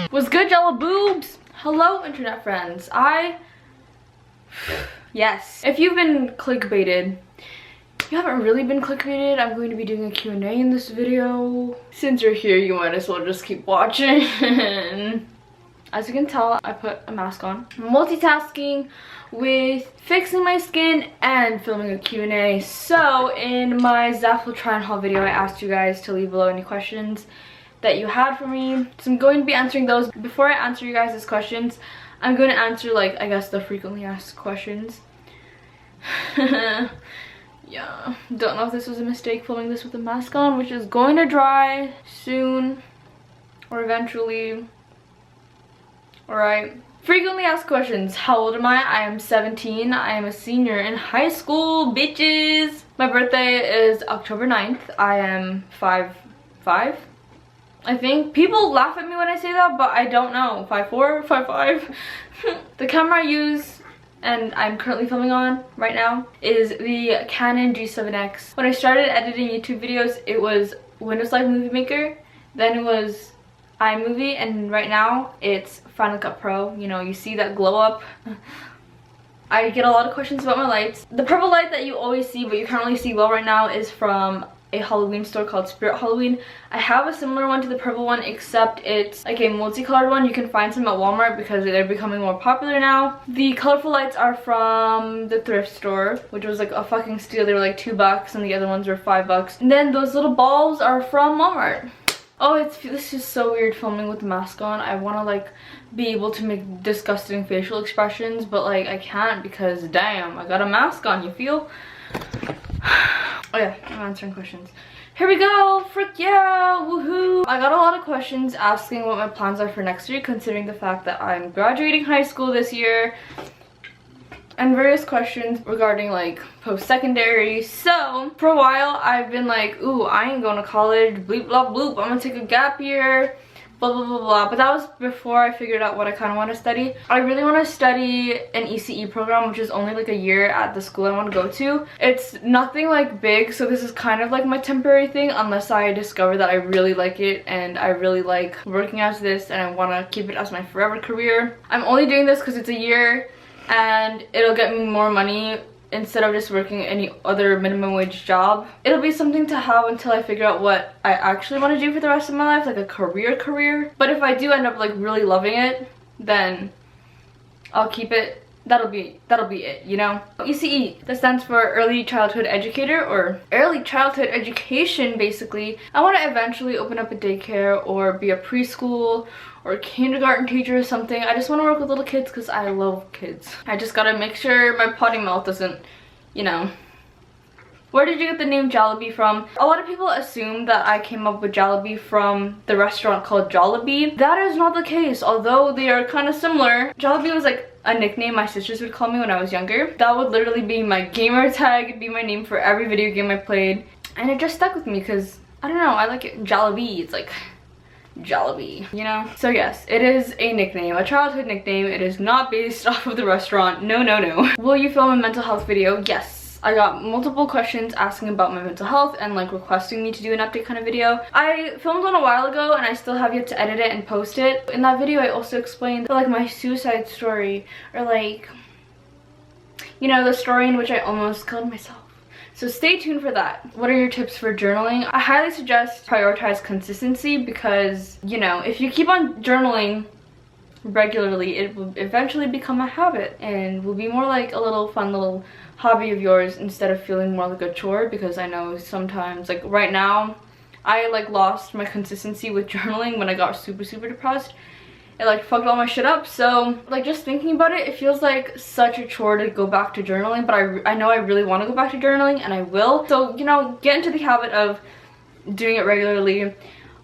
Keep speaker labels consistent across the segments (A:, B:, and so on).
A: What's good, Jallaboobs? Hello, internet friends. Yes. If you've been clickbaited, you haven't really been clickbaited. I'm going to be doing a Q&A in this video. Since you're here, you might as well just keep watching. As you can tell, I put a mask on. Multitasking with fixing my skin and filming a Q&A. So in my Zaful try and haul video, I asked you guys to leave below any questions that you had for me. So I'm going to be answering those. Before I answer you guys' questions, I'm going to answer, like, I guess the frequently asked questions. Yeah, don't know if this was a mistake filming this with a mask on, which is going to dry soon or eventually. Alright. Frequently asked questions. How old am I? I am 17. I am a senior in high school, bitches. My birthday is October 9th. I am 5'5". I think people laugh at me when I say that, but I don't know. 5'4", 5'5". The camera I use and I'm currently filming on right now is the Canon G7X. When I started editing YouTube videos, it was Windows Live Movie Maker, then it was iMovie, and right now it's Final Cut Pro. You know, you see that glow up. I get a lot of questions about my lights. The purple light that you always see but you can't really see well right now is from a Halloween store called Spirit Halloween. I have a similar one to the purple one, except it's like a multicolored one. You can find some at Walmart because they're becoming more popular now. The colorful lights are from the thrift store, which was like a fucking steal. They were like $2 and the other ones were $5. And then those little balls are from Walmart. Oh, this is so weird filming with the mask on. I want to like be able to make disgusting facial expressions, but like I can't because damn, I got a mask on, you feel? Oh yeah, I'm answering questions. Here we go! Frick yeah! Woohoo! I got a lot of questions asking what my plans are for next year, considering the fact that I'm graduating high school this year. And various questions regarding like post-secondary. So for a while I've been like, ooh, I ain't going to college, bleep blah bloop, I'm gonna take a gap year, blah blah blah blah. But that was before I figured out what I kind of want to study. I really want to study an ECE program, which is only like a year at the school I want to go to. It's nothing like big, so this is kind of like my temporary thing unless I discover that I really like it and I really like working as this and I want to keep it as my forever career. I'm only doing this because it's a year and it'll get me more money instead of just working any other minimum wage job. It'll be something to have until I figure out what I actually want to do for the rest of my life, like a career. But if I do end up like really loving it, then I'll keep it. That'll be it, you know? ECE, that stands for Early Childhood Educator, or Early Childhood Education, basically. I want to eventually open up a daycare or be a preschool or a kindergarten teacher or something. I just want to work with little kids because I love kids. I just gotta make sure my potty mouth doesn't, you know. Where did you get the name Jallabee from? A lot of people assume that I came up with Jallabee from the restaurant called Jallabee. That is not the case, although they are kind of similar. Jallabee was like a nickname my sisters would call me when I was younger. That would literally be my gamer tag, it'd be my name for every video game I played. And it just stuck with me because, I don't know, I like it. Jallabee, it's like Jallabee, you know? So yes, it is a nickname, a childhood nickname. It is not based off of the restaurant. No, no, no. Will you film a mental health video? Yes. I got multiple questions asking about my mental health and like requesting me to do an update kind of video. I filmed one a while ago and I still have yet to edit it and post it. In that video I also explained like my suicide story, or like, you know, the story in which I almost killed myself. So stay tuned for that. What are your tips for journaling? I highly suggest prioritize consistency because, you know, if you keep on journaling regularly, it will eventually become a habit and will be more like a little fun little hobby of yours instead of feeling more like a chore. Because I know sometimes, like right now, I like lost my consistency with journaling when I got super depressed. It like fucked all my shit up. So like just thinking about it, it feels like such a chore to go back to journaling, but I know I really want to go back to journaling and I will. So, you know, get into the habit of doing it regularly.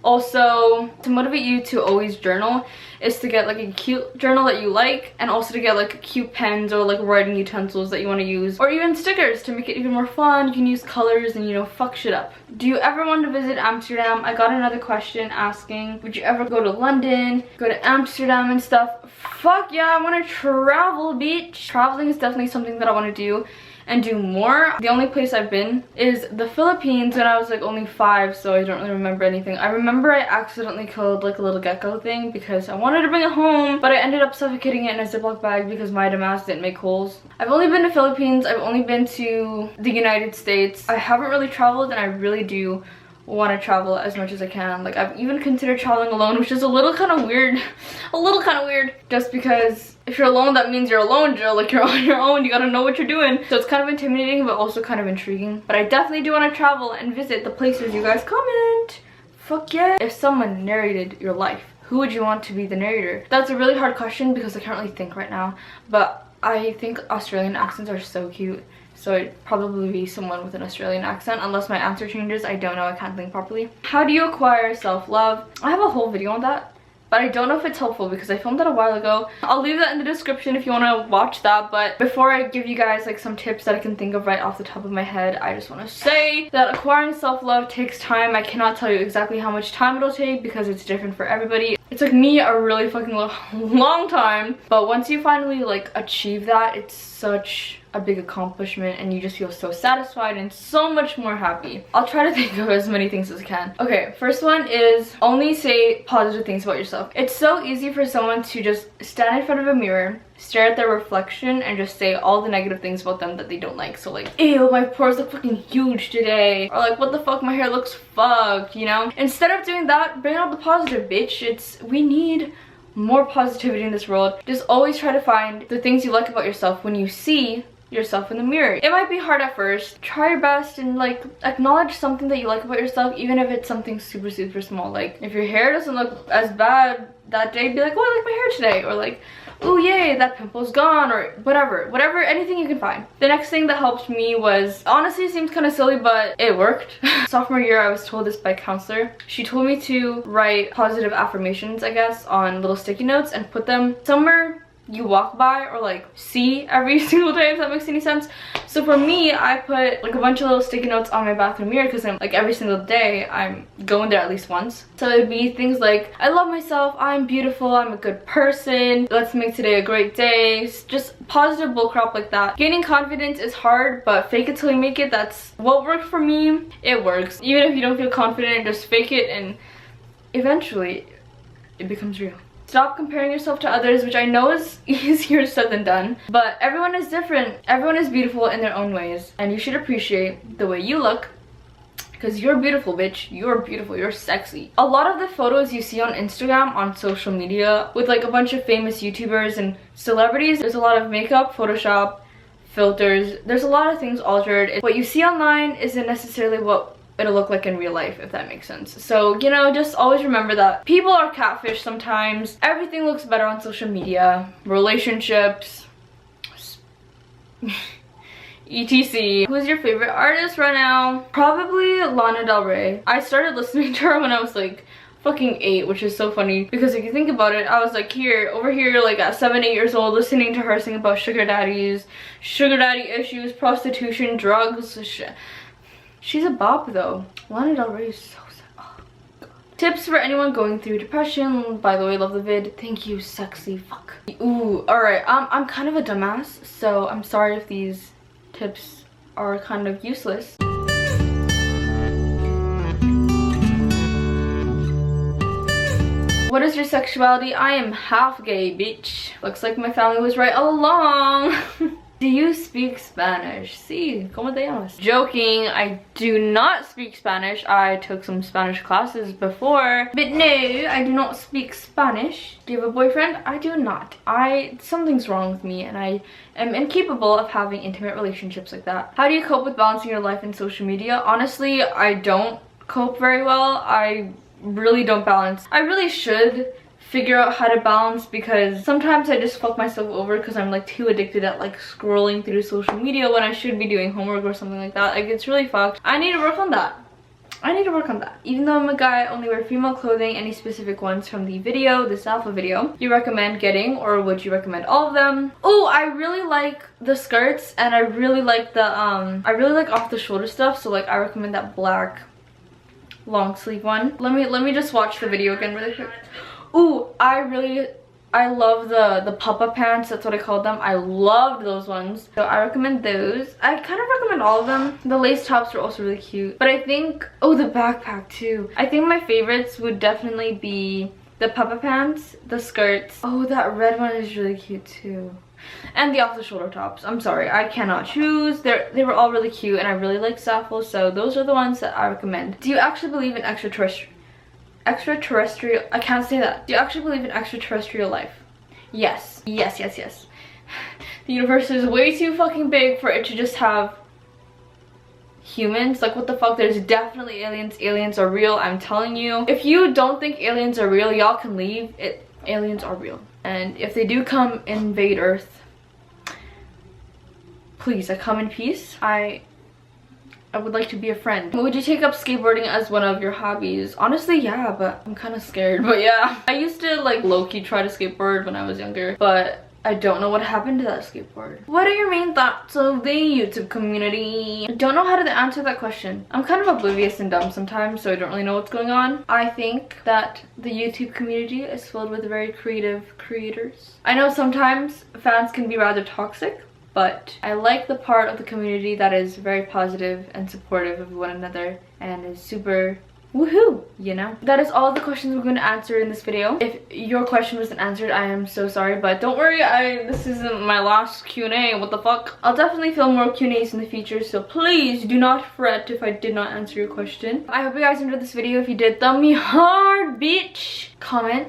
A: Also, to motivate you to always journal is to get like a cute journal that you like, and also to get like cute pens or like writing utensils that you want to use, or even stickers to make it even more fun. You can use colors and, you know, fuck shit up. Do you ever want to visit Amsterdam? I got another question asking, would you ever go to London, go to Amsterdam and stuff? Fuck yeah, I want to travel, bitch. Traveling is definitely something that I want to do. and do more. The only place I've been is the Philippines when I was like only 5, so I don't really remember anything. I remember I accidentally killed like a little gecko thing because I wanted to bring it home, but I ended up suffocating it in a Ziploc bag because my dumbass didn't make holes. I've only been to Philippines. I've only been to the United States. I haven't really traveled, and I really do want to travel as much as I can. Like, I've even considered traveling alone, which is a little kind of weird. A little kind of weird, just because if you're alone, that means you're alone, Jill. Like, you're on your own, you gotta know what you're doing. So it's kind of intimidating, but also kind of intriguing. But I definitely do want to travel and visit the places you guys comment. Fuck yeah. If someone narrated your life, who would you want to be the narrator? That's a really hard question because I can't really think right now, but I think Australian accents are so cute. So it'd probably be someone with an Australian accent, unless my answer changes. I don't know, I can't think properly. How do you acquire self-love? I have a whole video on that, but I don't know if it's helpful because I filmed that a while ago. I'll leave that in the description if you want to watch that. But before I give you guys like some tips that I can think of right off the top of my head, I just want to say that acquiring self-love takes time. I cannot tell you exactly how much time it'll take because it's different for everybody. It took me a really fucking long time, but once you finally like achieve that, it's such a big accomplishment and you just feel so satisfied and so much more happy. I'll try to think of as many things as I can. Okay, first one is only say positive things about yourself. It's so easy for someone to just stand in front of a mirror, stare at their reflection, and just say all the negative things about them that they don't like. So like, ew, my pores look fucking huge today, or like, what the fuck, my hair looks fucked, you know? Instead of doing that, bring out the positive, bitch. We need more positivity in this world. Just always try to find the things you like about yourself when you see yourself in the mirror. It might be hard at first. Try your best and like acknowledge something that you like about yourself, even if it's something super small. Like if your hair doesn't look as bad that day, be like, oh, I like my hair today, or like, oh yay, that pimple's gone, or whatever, anything you can find. The next thing that helped me was, honestly, it seems kind of silly, but it worked. Sophomore year, I was told this by a counselor. She told me to write positive affirmations, I guess, on little sticky notes and put them somewhere you walk by or like see every single day, if that makes any sense. So for me, I put like a bunch of little sticky notes on my bathroom mirror because I'm like every single day I'm going there at least once. So it'd be things like, I love myself, I'm beautiful, I'm a good person, let's make today a great day. Just positive bullcrap like that. Gaining confidence is hard, but fake it till you make it. That's what worked for me. It works. Even if you don't feel confident, just fake it and eventually it becomes real. Stop comparing yourself to others, which I know is easier said than done, but everyone is different. Everyone is beautiful in their own ways, and you should appreciate the way you look because you're beautiful, bitch. You're beautiful, you're sexy. A lot of the photos you see on Instagram, on social media, with like a bunch of famous YouTubers and celebrities, there's a lot of makeup, Photoshop, filters. There's a lot of things altered. What you see online isn't necessarily what it'll look like in real life, if that makes sense. So, you know, just always remember that people are catfish sometimes. Everything looks better on social media. Relationships, etc. Who's your favorite artist right now? Probably Lana Del Rey. I started listening to her when I was like fucking 8, which is so funny because if you think about it, I was like over here like at 7, 8 years old listening to her sing about sugar daddies, sugar daddy issues, prostitution, drugs, shit. She's a bop though. Lana Del Rey is so sad. Oh, God. Tips for anyone going through depression. By the way, love the vid. Thank you, sexy fuck. Ooh, alright. I'm kind of a dumbass, so I'm sorry if these tips are kind of useless. What is your sexuality? I am half gay, bitch. Looks like my family was right all along. Do you speak Spanish? Sí, ¿cómo te llamas? Joking, I do not speak Spanish. I took some Spanish classes before, but no, I do not speak Spanish. Do you have a boyfriend? I do not. Something's wrong with me and I am incapable of having intimate relationships like that. How do you cope with balancing your life and social media? Honestly, I don't cope very well. I really don't balance. I really should figure out how to balance because sometimes I just fuck myself over because I'm like too addicted at like scrolling through social media when I should be doing homework or something like that. Like, it's really fucked. I need to work on that. Even though I'm a guy, I only wear female clothing. Any specific ones from the video, this alpha video, you recommend getting, or would you recommend all of them? Oh, I really like the skirts and I really like the off the shoulder stuff. So like I recommend that black long sleeve one. Let me just watch the video again really quick. Ooh, I really I love the papa pants, that's what I called them. I loved those ones, so I recommend those. I kind of recommend all of them. The lace tops were also really cute, but I think, oh, the backpack too. I think my favorites would definitely be the papa pants, the skirts. Oh, that red one is really cute too. And the off-the-shoulder tops. I'm sorry, I cannot choose. They were all really cute, and I really like Sappho, so those are the ones that I recommend. Do you actually believe in extraterrestrial, I can't say that. Do you actually believe in extraterrestrial life? Yes. Yes, yes, yes. The universe is way too fucking big for it to just have humans. Like, what the fuck? There's definitely aliens. Aliens are real, I'm telling you. If you don't think aliens are real, y'all can leave. Aliens are real. And if they do come invade Earth, please, I come in peace. I would like to be a friend. Would you take up skateboarding as one of your hobbies? Honestly, yeah, but I'm kind of scared. But yeah, I used to like low-key try to skateboard when I was younger, but I don't know what happened to that skateboard. What are your main thoughts of the YouTube community? I don't know how to answer that question. I'm kind of oblivious and dumb sometimes, so I don't really know what's going on. I think that the YouTube community is filled with very creative creators. I know sometimes fans can be rather toxic, but I like the part of the community that is very positive and supportive of one another and is super woohoo, you know? That is all the questions we're going to answer in this video. If your question wasn't answered, I am so sorry, but don't worry, this isn't my last Q&A. What the fuck? I'll definitely film more Q&As in the future, so please do not fret if I did not answer your question. I hope you guys enjoyed this video. If you did, thumb me hard, bitch. Comment.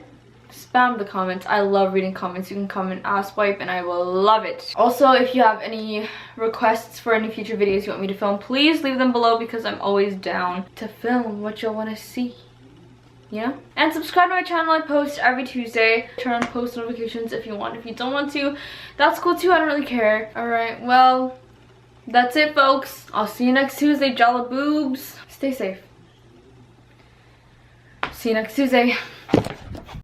A: Spam the comments. I love reading comments. You can comment ass wipe and I will love it. Also, if you have any requests for any future videos you want me to film, please leave them below because I'm always down to film what you'll want to see. Yeah? And subscribe to my channel. I post every Tuesday. Turn on post notifications if you want. If you don't want to, that's cool too. I don't really care. Alright, well, that's it, folks. I'll see you next Tuesday, Jallaboobs. Stay safe. See you next Tuesday.